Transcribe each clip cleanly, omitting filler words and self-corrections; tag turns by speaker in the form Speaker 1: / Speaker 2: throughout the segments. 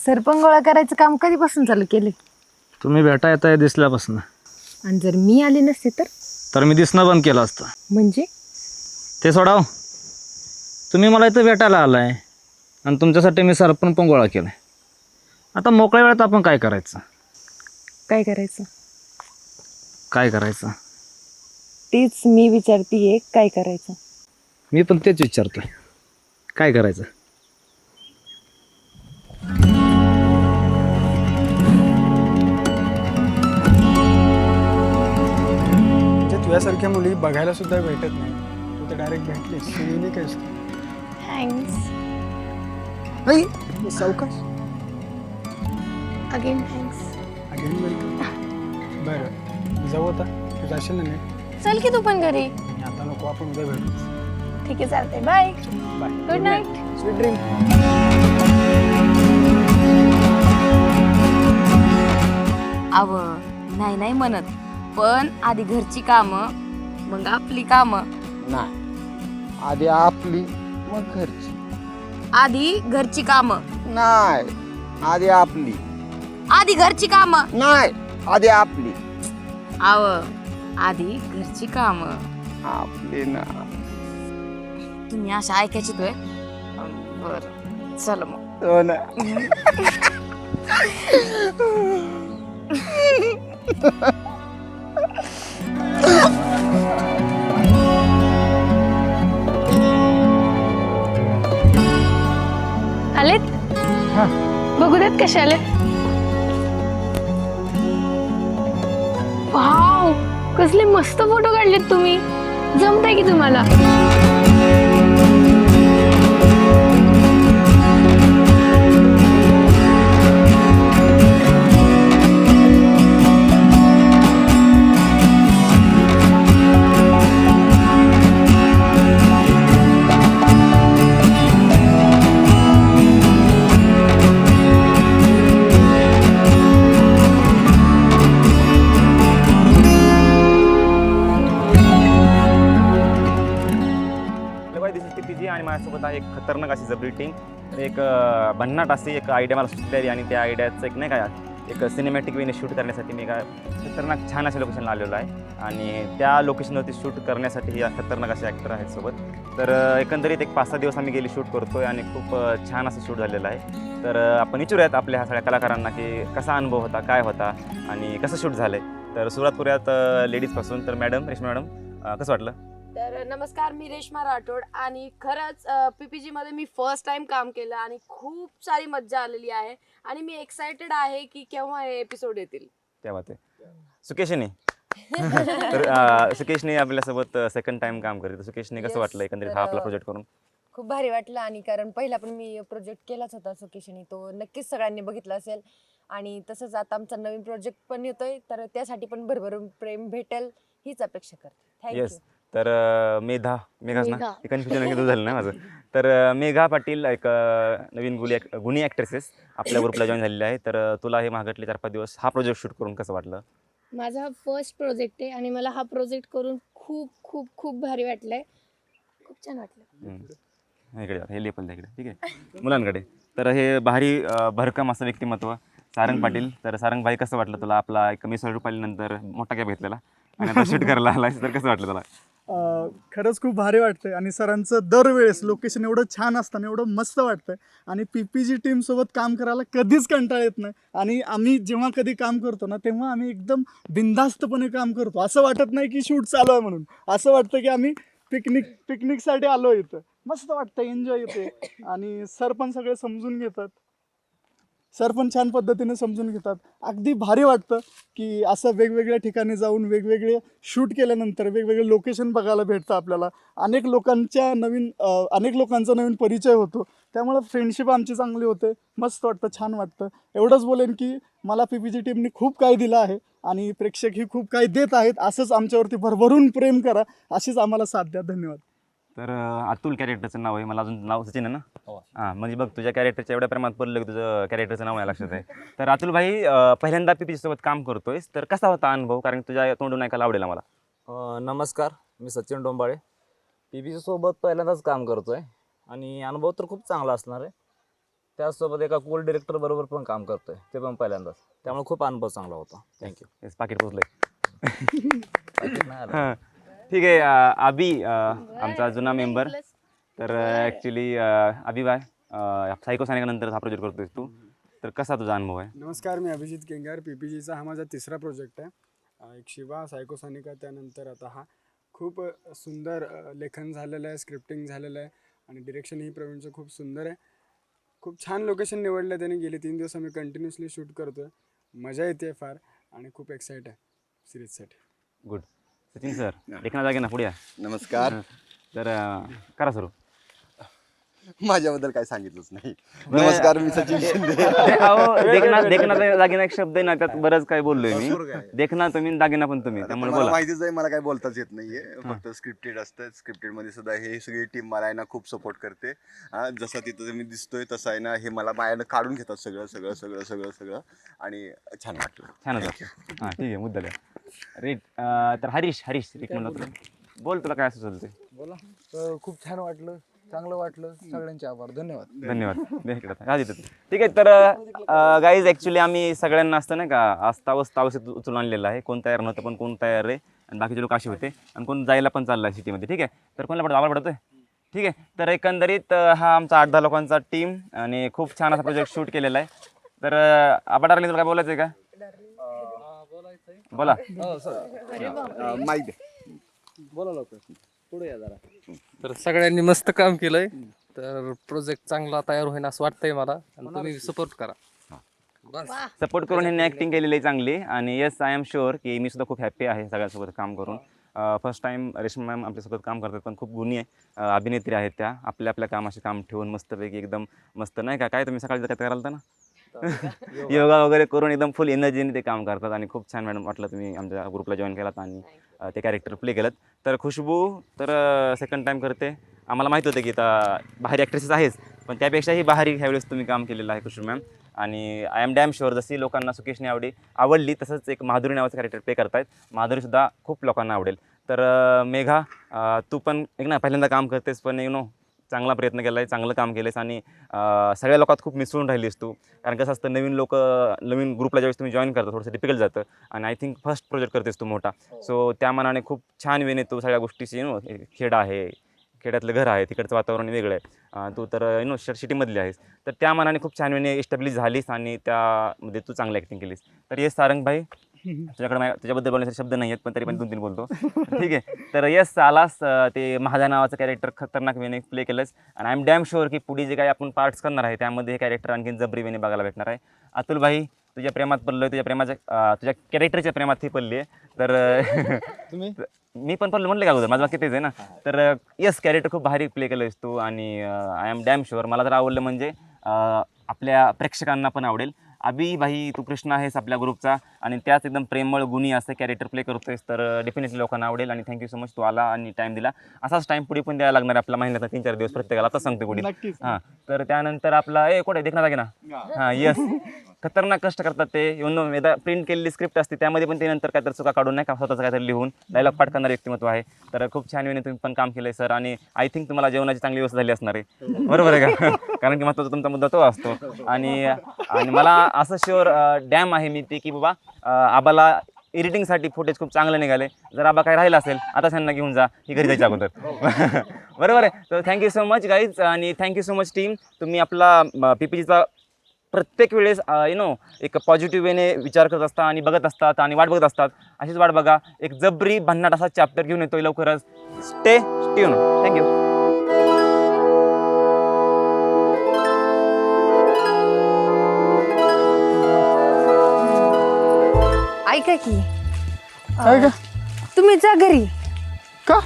Speaker 1: सरपंच गोळा करायचं काम कधीपासून चालू केले?
Speaker 2: तुम्ही भेटा येता दिसल्यापासून.
Speaker 1: आणि जर मी आले नसते तर
Speaker 2: मी दिसणं बंद केलं असतं.
Speaker 1: म्हणजे
Speaker 2: ते सोडाव. तुम्ही मला इथं भेटायला आलाय आणि तुमच्यासाठी मी सरपंच पण गोळा केलाय. आता मोकळ्या वेळात आपण काय करायचं?
Speaker 1: काय करायचं
Speaker 2: काय करायचं
Speaker 1: तेच मी विचारतीये, काय करायचं?
Speaker 2: मी पण तेच विचारतोय, काय करायचं?
Speaker 3: तुझ्यासारख्या मुली बघायला सुद्धा भेटत नाही. तू तर डायरेक्ट भेटलीस. युनिक आहेस तू.
Speaker 1: थँक्स.
Speaker 3: नाही सावकाश.
Speaker 1: Again thanks.
Speaker 3: Again welcome. बरं जाऊ आता. तू जाशील ना नीट?
Speaker 1: चल की तू पण घरी.
Speaker 3: आता नको, आपण उद्या भेटू.
Speaker 1: ठीक आहे, चालतंय. Bye.
Speaker 3: Bye.
Speaker 1: Good night.
Speaker 3: Sweet dream.
Speaker 4: अव नाही नाही म्हणत, पण आधी घरची कामं मग आपली कामं.
Speaker 5: नाही, आधी आपली मग घरची.
Speaker 4: आधी घरची कामं.
Speaker 5: नाही, आधी आपली.
Speaker 4: आधी घरची कामं.
Speaker 5: नाही, आधी आपली.
Speaker 4: अव आधी घरची कामं.
Speaker 5: आपली ना.
Speaker 4: तुम्ही अशा ऐकायची तोय. बर चल मग.
Speaker 5: हो ना.
Speaker 1: आलेत? बघू देत कसे आलेत. वाव, कसले मस्त फोटो काढलेत तुम्ही. जमतंय की तुम्हाला?
Speaker 6: आणि माझ्यासोबत आहे एक खतरनाक अशी जबरी टीम. एक भन्नाट अशी एक आयडिया मला सुचलेली आणि त्या आयडियाचं एक नाही का एक सिनेमॅटिक वेने शूट करण्यासाठी मी काय खतरनाक छान अशा लोकेशनला आलेलो आहे. आणि त्या लोकेशनवरती शूट करण्यासाठी या खतरनाक असे ॲक्टर आहेत सोबत. तर एकंदरीत एक 5-6 दिवस आम्ही गेले शूट करतो आहे आणि खूप छान असं शूट झालेलं आहे. तर आपण विचारूयात आपल्या ह्या सगळ्या कलाकारांना की कसा अनुभव होता, काय होता आणि कसं शूट झालं आहे. तर सुरुवात करूयात लेडीजपासून. तर मॅडम, रेश्मा मॅडम, कसं वाटलं?
Speaker 4: तर नमस्कार, मी रेश्मा राठोड आणि खरंच PPG मध्ये मी फर्स्ट टाइम काम केलं आणि खूप सारी मज्जा आलेली आहे आणि मी एक्सायटेड आहे की केव्हा हे एपिसोड येतील.
Speaker 6: त्या बात आहे. सुकेशने तर सुकेशने आपल्यासोबत सेकंड टाइम काम करते. तर सुकेशने कसं वाटलं एकंदरीत हा आपला प्रोजेक्ट करून?
Speaker 1: खूप भारी वाटलं. आणि कारण पहिला पण मी प्रोजेक्ट केलाच होता सुकेशनी, तो नक्कीच सगळ्यांनी बघितला असेल. आणि तसंच आता आमचा नवीन प्रोजेक्ट पण येतोय, तर त्यासाठी पण भरभरून प्रेम भेटेल हीच अपेक्षा करते. थँक्यू.
Speaker 6: तर मेघाच ना, हे कन्फ्युजन एकदम झालं ना माझं. तर मेघा पाटील एक नवीन गुणी ॲक्ट्रेसेस आपल्या ग्रुपला जॉईन झालेली आहे. तर तुला हे मागटले 4-5 दिवस हा प्रोजेक्ट शूट करून कसं वाटलं?
Speaker 7: माझा हा फर्स्ट प्रोजेक्ट आहे आणि मला हा प्रोजेक्ट करून खूप खूप खूप भारी वाटलंय. खूप छान वाटलं.
Speaker 6: इकडे हे लेपल इकडे, ठीक आहे, मुलांकडे. तर हे भारी भरकम असं व्यक्तिमत्व सारंग पाटील. तर सारंग भाई, कसं वाटलं तुला आपला एक मिसळ रुपालीनंतर मोठा कॅब घेतलेला आणि आता शूट करायला आलाय, तर कसं वाटलं तुला?
Speaker 3: खरंच खूप भारी वाटतंय. आणि सरांचं दरवेळेस लोकेशन एवढं छान असताना एवढं मस्त वाटतंय. आणि PPG टीमसोबत काम करायला कधीच कंटाळा येत नाही. आणि आम्ही जेव्हा कधी काम करतो ना, तेव्हा आम्ही एकदम बिनधास्तपणे काम करतो. असं वाटत नाही की शूट चालू आहे म्हणून. असं वाटतं की आम्ही पिकनिकसाठी आलो इथं. मस्त वाटतं, एन्जॉय येते. आणि सर पण सगळे समजून घेतात. सर पण छान पद्धतीने समजून घेतात. अगदी भारी वाटतं की असं वेगवेगळ्या ठिकाणी जाऊन वेगवेगळे शूट केल्यानंतर वेगवेगळे लोकेशन बघायला भेटतं आपल्याला. अनेक लोकांचा नवीन परिचय होतो. त्यामुळं फ्रेंडशिप आमची चांगली होते. मस्त वाटतं, छान वाटतं. एवढंच बोलेन की मला PPG टीमने खूप काही दिलं आहे आणि प्रेक्षकही खूप काही देत आहेत. असंच आमच्यावरती भरभरून प्रेम करा, अशीच आम्हाला साथ द्या. धन्यवाद.
Speaker 6: तर अतुल कॅरेक्टरचं नाव आहे. मला अजून नाव सचिन आहे ना? हां, म्हणजे बघ, तुझ्या कॅरेक्टरच्या एवढ्या प्रेमात पडलं की तुझं कॅरेक्टरचं नाव आहे लक्षात आहे. तर अतुल भाई, पहिल्यांदा PPG सोबत काम करतोयस, तर कसा होता अनुभव? कारण तुझ्या तोंडून ऐकायला आवडेल मला.
Speaker 2: नमस्कार, मी सचिन डोंबाळे. PPG सोबत पहिल्यांदाच काम करतोय आणि अनुभव तर खूप चांगला असणार आहे. त्याचसोबत एका कोल डिरेक्टर बरोबर पण काम करतोय, ते पण पहिल्यांदाच. त्यामुळे खूप अनुभव चांगला होता. थँक्यू.
Speaker 6: येस पाकिट पोचलंय. हां ठीक आहे. अभि आमचा जुना मेंबर. तर ॲक्च्युली अभि बाय सायको सैनिकानंतर हा प्रोजेक्ट करतोय तू, तर कसा तुझा अनुभव आहे?
Speaker 8: नमस्कार, मी अभिजित केंगार. PPGचा हा माझा 3रा प्रोजेक्ट आहे. एक शिवा, सायको सैनिका, त्यानंतर आता हा. खूप सुंदर लेखन झालेलं आहे, स्क्रिप्टिंग झालेलं आहे आणि डिरेक्शनही प्रवीणचं खूप सुंदर आहे. खूप छान लोकेशन निवडलं त्याने. गेले 3 दिवस आम्ही कंटिन्युअसली शूट करतो आहे. मजा येते फार आणि खूप एक्साइट आहे सिरीजसाठी.
Speaker 6: गुड. सचिन सर देखना जागे ना पुढे या.
Speaker 5: नमस्कार.
Speaker 6: तर करा सुरू.
Speaker 5: माझ्याबद्दल काय सांगितलंच नाही. नमस्कार, मी सचिन शिंदे.
Speaker 6: देखना दागिना एक शब्द आहे ना, त्यात बरंच काय बोललोय मी. देखना तुम्ही, दागिना पण तुम्ही, त्यामुळे
Speaker 5: मला
Speaker 6: बोला.
Speaker 5: माहितीच आहे, मला काय बोलताच येत नाहीये. फक्त स्क्रिप्टेड असतं. स्क्रिप्टेडमध्ये सुद्धा हे सगळी टीम मला आहे ना खूप सपोर्ट करते. जसं तिथं मी दिसतोय तसं आहे ना, हे मला माझ्यानं काढून घेतात सगळं सगळं सगळं सगळं सगळं आणि छान वाटलं.
Speaker 6: छानच वाटतं. हां ठीक आहे, मुद्दा द्या. रेट. तर हरीश एक म्हणलं तुला बोल, तुला काय सुचलं ते
Speaker 9: बोला. खूप छान वाटलं, चांगलं वाटलं. सगळ्यांचे आभार, धन्यवाद.
Speaker 6: धन्यवाद. ठीक आहे. तर गाईज ॲक्च्युली आम्ही सगळ्यांना असतं नाही का अस्तावस्त उचलून आणलेलं आहे. कोण तयार नव्हतं, पण कोण तयार आहे आणि बाकीचे लोक असे होते आणि कोण जायला पण चाललं आहे सिटीमध्ये. ठीक आहे. तर कोणाला आवाज पडतोय? ठीक आहे. तर एकंदरीत हा आमचा 8-10 लोकांचा टीम आणि खूप छान असा प्रोजेक्ट शूट केलेला आहे. तर आबा डार्लिंग तुला काय बोलायचं आहे का? बोला.
Speaker 5: माहिती
Speaker 9: बोला लवकर, पुढे या जरा. तर सगळ्यांनी मस्त काम केलंय. तर प्रोजेक्ट चांगला तयार होईल असं वाटतंय मला, आणि तुम्ही सपोर्ट करा.
Speaker 6: सपोर्ट करून ह्यांनी ॲक्टिंग केलेली आहे चांगली. आणि येस, आय एम शुअर की मी सुद्धा खूप हॅप्पी आहे सगळ्यांसोबत काम करून. फर्स्ट टाईम रेश्मा मॅम आपल्यासोबत काम करतात, पण खूप गुणी आहे, अभिनेत्री आहेत त्या. आपल्या कामाशी काम ठेवून मस्तपैकी एकदम मस्त नाही का. काय तुम्ही सकाळी काय कराल ना योगा वगैरे करून एकदम फुल एनर्जीने ते काम करतात आणि खूप छान मॅडम वाटलं तुम्ही आमच्या ग्रुपला जॉईन केलात आणि ते कॅरेक्टर प्ले केलं. तर खुशबू तर सेकंड टाईम करते. आम्हाला माहीत होतं की आता भारी ॲक्ट्रेसेस आहेच, पण त्यापेक्षाही भारी ह्यावेळेस तुम्ही काम केलेलं आहे खुशबू मॅम. आणि आय एम डॅम शुअर जशी लोकांना सुकेशने आवडली तसंच एक माधुरी नावाचं कॅरेक्टर प्ले करतायत. माधुरीसुद्धा खूप लोकांना आवडेल. तर मेघा, तू पण एक ना पहिल्यांदा काम करतेस, पण चांगला प्रयत्न केला आहे, चांगलं काम केलेस आणि सगळ्या लोकात खूप मिसळून राहिलीस तू. कारण कसं असतं, नवीन ग्रुपला ज्यावेळेस तुम्ही जॉईन करता थोडंसं डिफिकल्ट जातं. आणि आय थिंक फर्स्ट प्रोजेक्ट करतेस तू मोठा. सो त्या मानाने खूप छान वेने तू सगळ्या गोष्टीची खेड आहे, खेड्यातलं घर आहे, तिकडचं वातावरण वेगळं आहे. तू तर सिटीमधली आहेस, तर त्या मानाने खूप छान वेने एस्टॅब्लिश झालीस आणि त्यामध्ये तू चांगली ॲक्टिंग केलीस. तर येस सारंग भाई, तुझ्याकडे तुझ्याबद्दल बोलण्याचे शब्द नाही आहेत, पण तरी पण 2-3 बोलतो. ठीक आहे. तर येस, आलास ते महाजा नावाचं कॅरेक्टर खतरनाक वेने प्ले केलंस आणि आय एम डॅम शुअर की पुढे जे काही आपण पार्ट्स करणार आहे त्यामध्ये हे कॅरेक्टर आणखी जबरी वेने बघायला भेटणार आहे. अतुल भाई, तुझ्या प्रेमात पडलो, तुझ्या कॅरेक्टरच्या प्रेमात ही पडली आहे. तर मी पण पडलो म्हटलं का अगोदर, माझं वाक्य तेच आहे ना. तर येस, कॅरेक्टर खूप भारी प्ले केलंस तू आणि आय एम डॅम शुअर मला जर आवडलं म्हणजे आपल्या प्रेक्षकांना पण आवडेल. अभि भाई, तू कृष्ण आहेस आपल्या ग्रुपचा आणि त्याच एकदम प्रेमळ गुणी असं कॅरेक्टर प्ले करतोयस, तर डेफिनेटली लोकांना आवडेल. आणि थँक्यू सो मच, तू आला आणि टाईम दिला. असाच टाईम पुढे पण द्यायला लागणार आहे आपल्या महिन्यात 3-4 दिवस प्रत्येकाला, आता सांगतो पुढे. हां, तर त्यानंतर आपला कुठे देखणार आहे ना. हां येस, खतरनाक कष्ट करतात ते. एकदा प्रिंट केलेली स्क्रिप्ट असते त्यामध्ये पण ते नंतर काहीतरी चुका काढून नाही का स्वतःचं काहीतरी लिहून डायलॉग पाठ करणारे व्यक्तिमत्व आहे. तर खूप छान वेळेने तुम्ही पण काम केलं आहे सर. आणि आय थिंक तुम्हाला जेवणाची चांगली व्यवस्था झाली असणार आहे, बरोबर आहे का? कारण की महत्त्वाचा तुमचा मुद्दा तो असतो. आणि मला असं शुअर डॅम आहे मी ते की बाबा आबाला एडिटिंगसाठी फुटेज खूप चांगले निघाले. जर आबा काय राहिला असेल आता त्यांना घेऊन जा, ही घरी जायच्या अगोदर. बरोबर आहे. तर थँक्यू सो मच गाईज आणि थँक्यू सो मच टीम. तुम्ही आपला PPGचा प्रत्येक वेळेस एक पॉझिटिव्ह वेने विचार करत असता आणि बघत असतात आणि वाट बघत असतात. अशीच वाट बघा. एक जबरी भन्नाट असा चॅप्टर घेऊन येतोय लवकरच. Stay tune. थँक्यू.
Speaker 1: ऐका की
Speaker 3: काय का?
Speaker 1: तुम्ही जा घरी.
Speaker 3: का?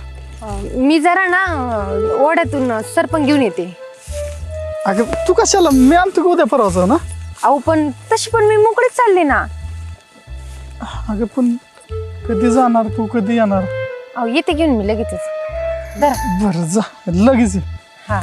Speaker 1: मी जरा ना ओढ्यातून सरपण घेऊन येते.
Speaker 3: अगं तू कशाला? मी आणतो का उद्या परवाचं ना.
Speaker 1: अहो पण तशी पण मी मोकळीच चालले ना.
Speaker 3: अगं पण कधी जाणार तू, कधी येणार?
Speaker 1: अहो येते घेऊन मी लगेचच.
Speaker 3: बरं जा लगेच ये.
Speaker 1: हा.